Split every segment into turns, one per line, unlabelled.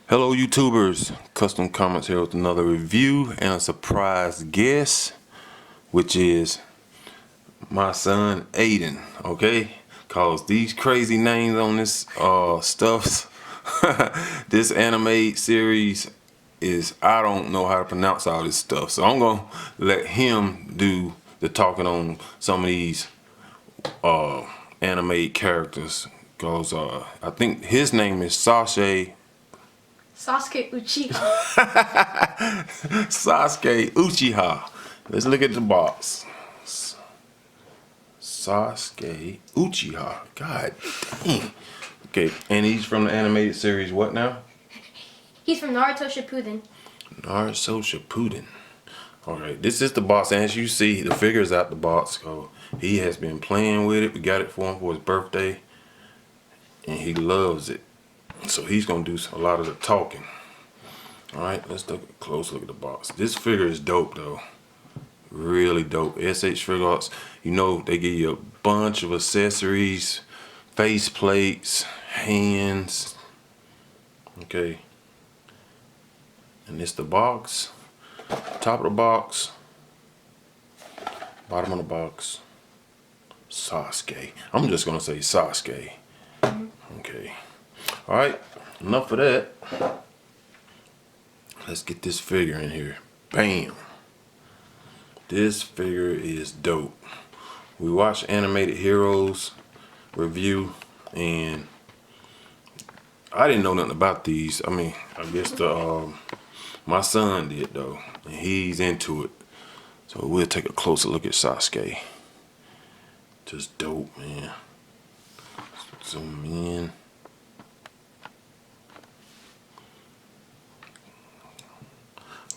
Hello YouTubers, Custom Comments here with another review and a surprise guest, which is my son Aiden, okay? Cause these crazy names on this stuffs, this anime series is, I don't know how to pronounce all this stuff. So I'm gonna let him do the talking on some of these anime characters. Cause I think his name is Sasuke
Uchiha.
Sasuke Uchiha. Let's look at the box. Sasuke Uchiha. God dang. Okay, and he's from the animated series what now?
He's from Naruto Shippuden.
Naruto Shippuden. Alright, this is the box, and as you see, the figure's out the box. So he has been playing with it. We got it for him for his birthday, and he loves it. So he's gonna do a lot of the talking. Alright, let's take a close look at the box. This figure is dope though. Really dope. H FIGUARTS, you know, they give you a bunch of accessories, face plates, hands. Okay. And it's the box. Top of the box. Bottom of the box. Sasuke. I'm just gonna say Sasuke. Okay. Alright, enough of that. Let's get this figure in here. Bam. This figure is dope. We watched Animated Heroes review, and I didn't know nothing about these. I mean, I guess my son did though, and he's into it. So we'll take a closer look at Sasuke. Just dope, man. Zoom in.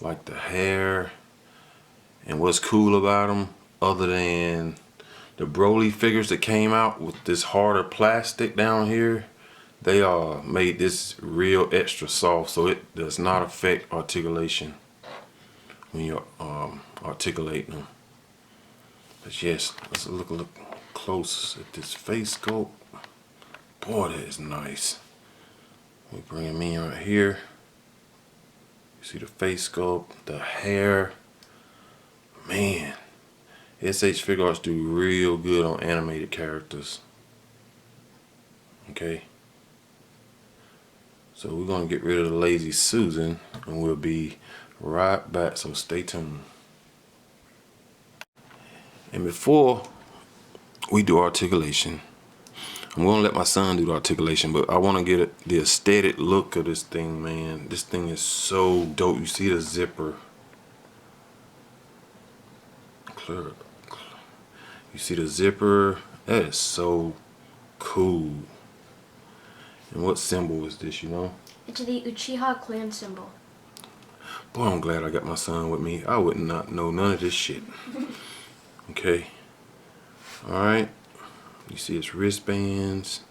Like the hair, and what's cool about them, other than the Broly figures that came out with this harder plastic down here, they made this real extra soft, so it does not affect articulation when you're articulating them. But yes, let's look close at this face sculpt. Boy, that is nice. We bring him in right here. You see the face sculpt, the hair. Man, H FIGUARTS do real good on animated characters. Okay. So we're gonna get rid of the lazy Susan, and we'll be right back, so stay tuned. And before we do articulation, I'm gonna let my son do the articulation, but I wanna get the aesthetic look of this thing, man. This thing is so dope. You see the zipper. Clear. You see the zipper? That is so cool. And what symbol is this, you know?
It's the Uchiha clan symbol.
Boy, I'm glad I got my son with me. I would not know none of this shit. Okay. Alright. You see his wristbands.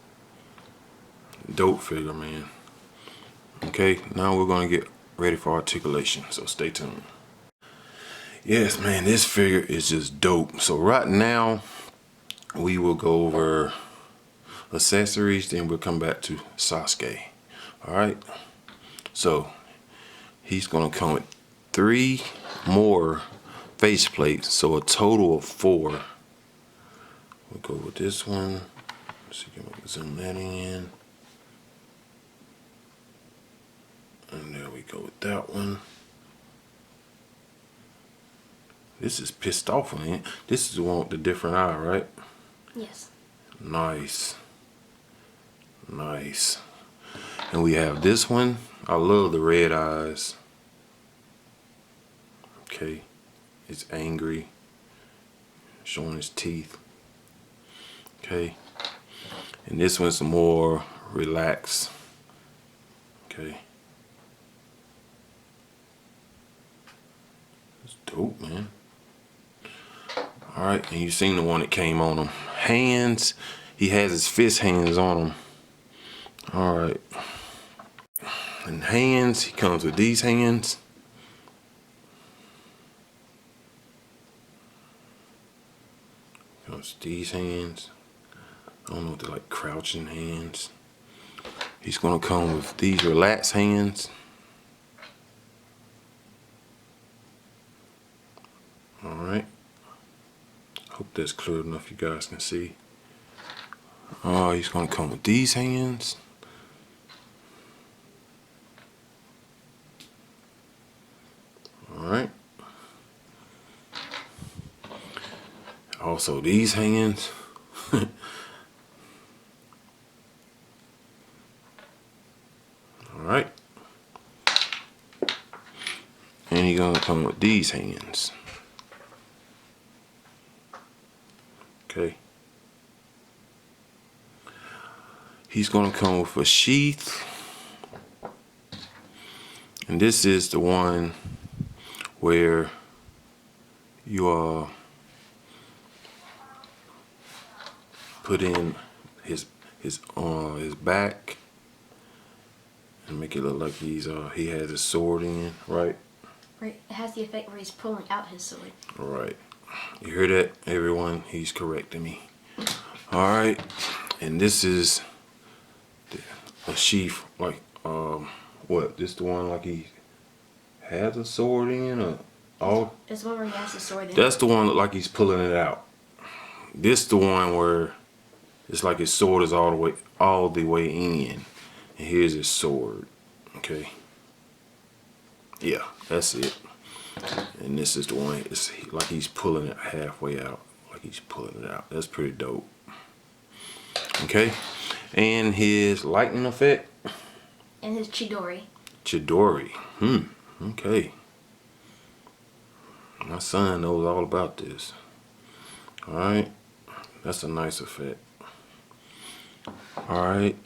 Dope figure, man. Okay, now we're gonna get ready for articulation, so stay tuned. Yes, man, this figure is just dope. So right now, we will go over accessories, then we'll come back to Sasuke. Alright, so he's gonna come with 3 more face plates, so a total of 4. We'll go with this one. Let's see, can we zoom that in? And there we go with that one. This is pissed off on it. This is the one with the different eye, right?
Yes.
Nice. Nice. And we have this one. I love the red eyes. Okay. It's angry. Showing his teeth. Okay. And this one's more relaxed. Okay. It's dope, man. Alright, and you seen the one that came on him. Hands, he has his fist hands on him. Alright. And hands, he comes with these hands. Comes with these hands. I don't know if they're like crouching hands. He's gonna come with these relaxed hands. Alright. Hope that's clear enough you guys can see. Oh, he's gonna come with these hands. Alright. Also these hands. Alright. And he's gonna come with these hands. Okay. He's gonna come with a sheath. And this is the one where you put in his back and make it look like he has his sword in, right?
Right. It has the effect where he's pulling out his sword.
Right. You hear that, everyone? He's correcting me. Alright. And this is a sheath, like, what? This the one like he has a sword in, or all?
It's the one where he has the sword in.
That's the one that like he's pulling it out. This the one where it's like his sword is all the way in, and here's his sword. Okay. Yeah, that's it. And this is the one. It's like he's pulling it halfway out. Like he's pulling it out. That's pretty dope. Okay. And his lightning effect.
And his Chidori.
Chidori. Okay. My son knows all about this. Alright. That's a nice effect. Alright.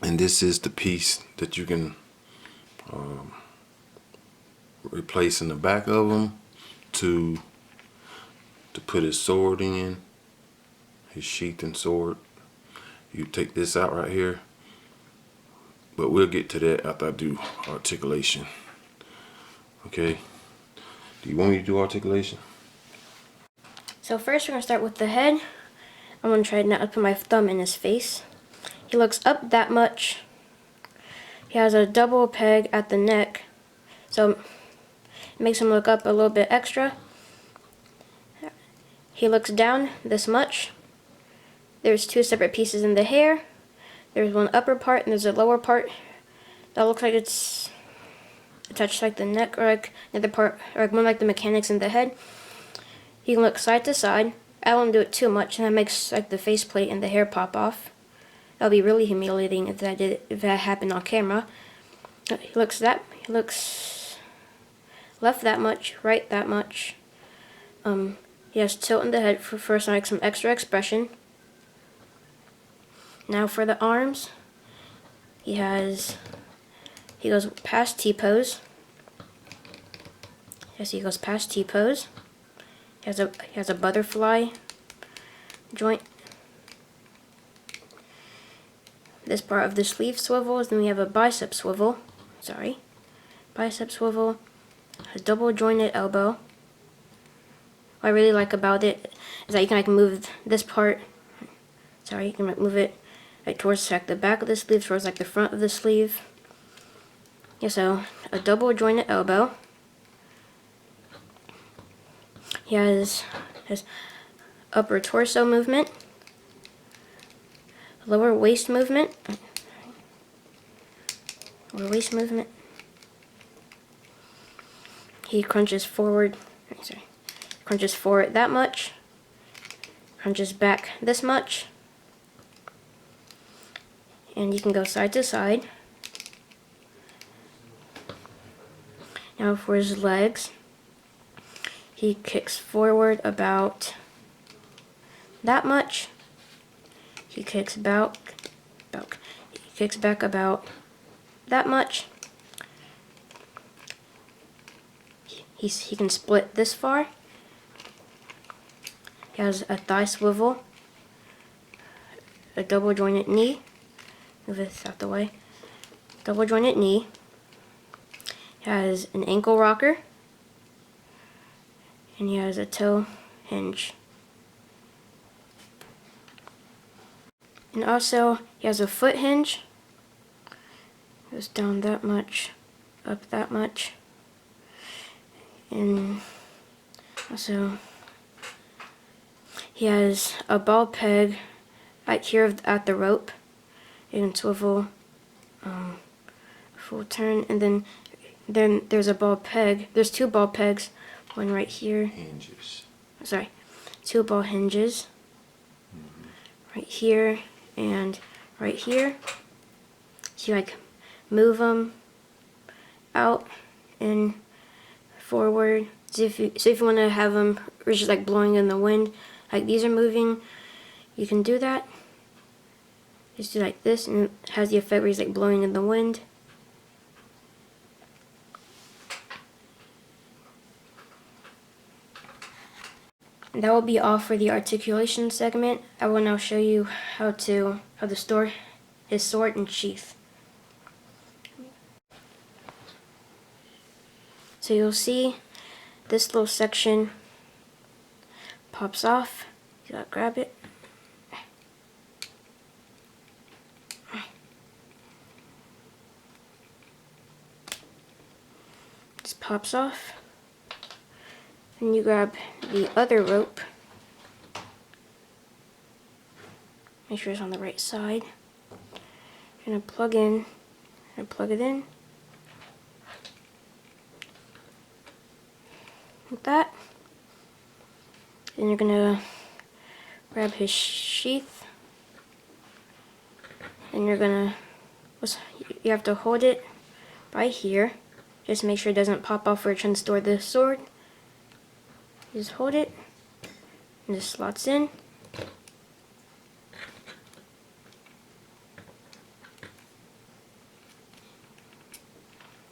And this is the piece that you can replace in the back of him to put his sword in. His sheath and sword. You take this out right here. But we'll get to that after I do articulation. Okay. Do you want me to do articulation?
So first we're going to start with the head. I'm going to try not to put my thumb in his face. He looks up that much. He has a double peg at the neck. So it makes him look up a little bit extra. He looks down this much. There's two separate pieces in the hair. There's one upper part and there's a lower part that looks like it's attached like the neck, or like another part, or like more like the mechanics in the head. He can look side to side. I won't do it too much, and that makes like the faceplate and the hair pop off. That would be really humiliating if that happened on camera. He looks left that much, right that much. He has tilt in the head for like some extra expression. Now for the arms, he goes past T-pose. Yes, he goes past T-pose. He has a butterfly joint. This part of the sleeve swivels. Then we have a bicep swivel. Bicep swivel. A double jointed elbow. What I really like about it is that you can like move this part. You can move it like towards like the back of the sleeve, towards like the front of the sleeve. Yeah, so a double jointed elbow. He has upper torso movement, lower waist movement, He crunches forward. Crunches forward that much. Crunches back this much. And you can go side to side. Now for his legs, he kicks forward about that much. He kicks back about that much. He can split this far. He has a thigh swivel, a double jointed knee. Move this out the way. Double jointed knee. He has an ankle rocker. And he has a toe hinge. And also, he has a foot hinge. Goes down that much, up that much, and also he has a ball peg right here at the rope. You can swivel full turn, and then there's a ball peg. There's two ball pegs, one right here.
Hinges.
Sorry, two ball hinges. Right here and right here. So you like move them out and forward. So if you want to have them just like blowing in the wind, like these are moving, you can do that. Just do like this, and it has the effect where it's like blowing in the wind. And that will be all for the articulation segment. I will now show you how to store his sword and sheath. So you'll see this little section pops off. You gotta grab it. Just pops off. Then you grab the other rope. Make sure it's on the right side. You're gonna plug it in. Like that. Then you're gonna grab his sheath. And you have to hold it right here. Just make sure it doesn't pop off where you're trying to store the sword. Just hold it, and this slots in.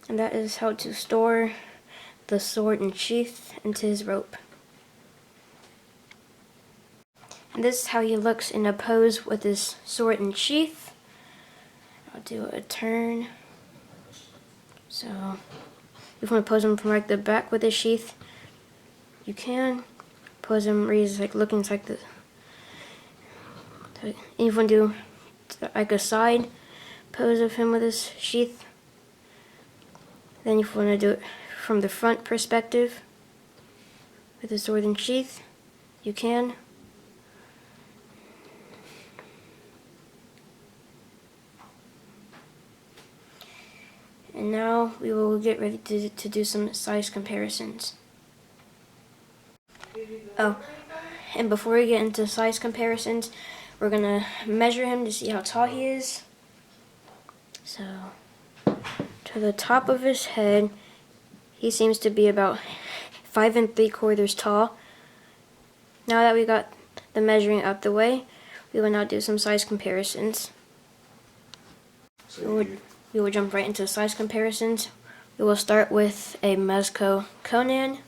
And that is how to store the sword and sheath into his rope. And this is how he looks in a pose with his sword and sheath. I'll do a turn. So, if you want to pose him from like the back with his sheath, you can pose him where he's like looking like this. And if you want to do like a side pose of him with his sheath, then if you want to do it from the front perspective with his sword and sheath, you can. And now we will get ready to do some size comparisons. Oh, and before we get into size comparisons, we're gonna measure him to see how tall he is. So, to the top of his head, he seems to be about 5 3/4 tall. Now that we got the measuring out the way, we will now do some size comparisons. We will jump right into size comparisons. We will start with a Mezco Conan.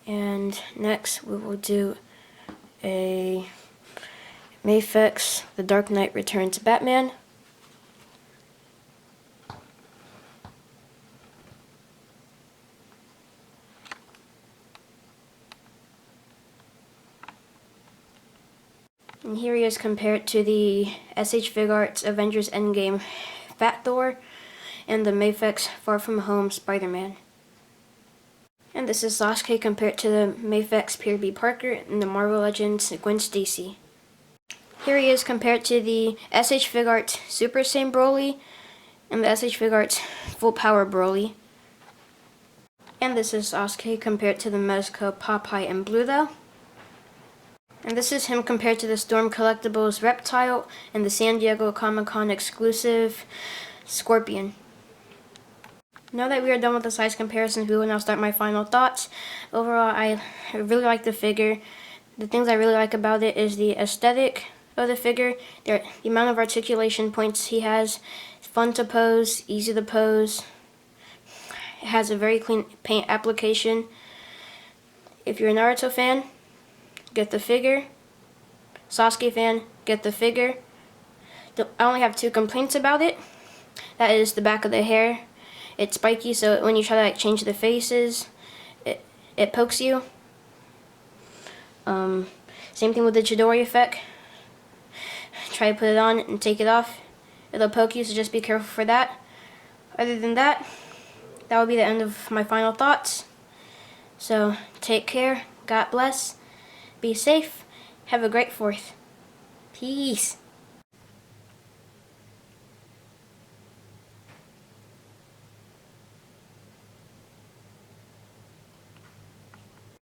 And next we will do a Mafex The Dark Knight Returns Batman. And here he is compared to the H FIGUARTS Avengers Endgame Fat Thor and the Mafex Far From Home Spider-Man. And this is Sasuke compared to the Mafex Peter B. Parker and the Marvel Legends Gwen Stacy. Here he is compared to the H FIGUARTS Super Saiyan Broly and the H FIGUARTS Full Power Broly. And this is Sasuke compared to the Mezco Popeye and Blue. And this is him compared to the Storm Collectibles Reptile and the San Diego Comic-Con exclusive Scorpion. Now that we are done with the size comparisons, we will now start my final thoughts. Overall, I really like the figure. The things I really like about it is the aesthetic of the figure, the amount of articulation points he has. It's fun to pose, easy to pose. It has a very clean paint application. If you're a Naruto fan, get the figure. Sasuke fan, get the figure. I only have 2 complaints about it. That is the back of the hair. It's spiky, so when you try to like change the faces, it pokes you. Same thing with the Chidori effect. Try to put it on and take it off. It'll poke you, so just be careful for that. Other than that, that will be the end of my final thoughts. So take care. God bless. Be safe. Have a great 4th. Peace.